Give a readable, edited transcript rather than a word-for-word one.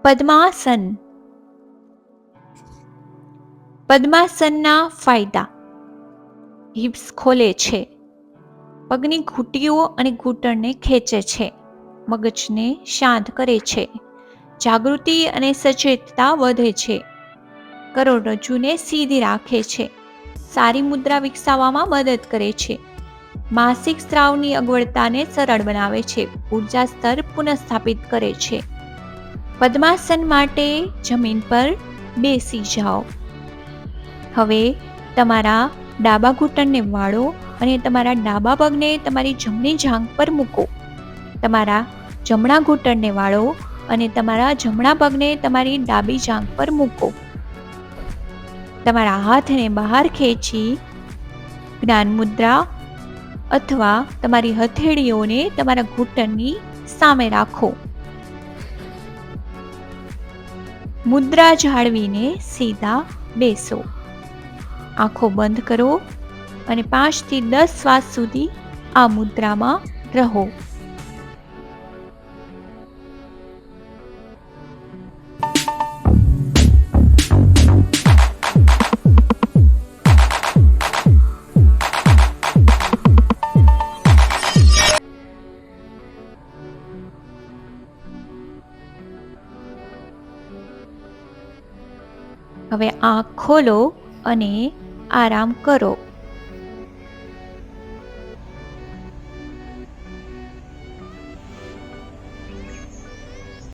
પદ્માસન. પદ્માસનના ફાયદા: હિપ્સ ખોલે છે, પગની ઘૂંટીઓ અને ઘૂંટણને ખેંચે છે, મગજને શાંત કરે છે, જાગૃતિ અને સચેતતા વધે છે, કરોડરજ્જુને સીધી રાખે છે, સારી મુદ્રા વિકસાવવામાં મદદ કરે છે, માસિક સ્ત્રાવની અગવડતાને સરળ બનાવે છે, ઉર્જા સ્તર પુનઃસ્થાપિત કરે છે. પદ્માસન માટે જમીન પર બેસી જાઓ. હવે તમારા ડાબા ઘૂંટણને વાળો અને તમારા ડાબા પગને તમારી જમણી જાંઘ પર મૂકો. તમારા જમણા ઘૂંટણને વાળો અને તમારા જમણા પગને તમારી ડાબી જાંઘ પર મૂકો. તમારા હાથને બહાર ખેંચી જ્ઞાન મુદ્રા અથવા તમારી હથેળીઓને તમારા ઘૂંટણની સામે રાખો. મુદ્રા જાળવીને સીધા બેસો. આંખો બંધ કરો અને 5 થી 10 શ્વાસ સુધી આ મુદ્રામાં રહો. હવે આંખ ખોલો અને આરામ કરો.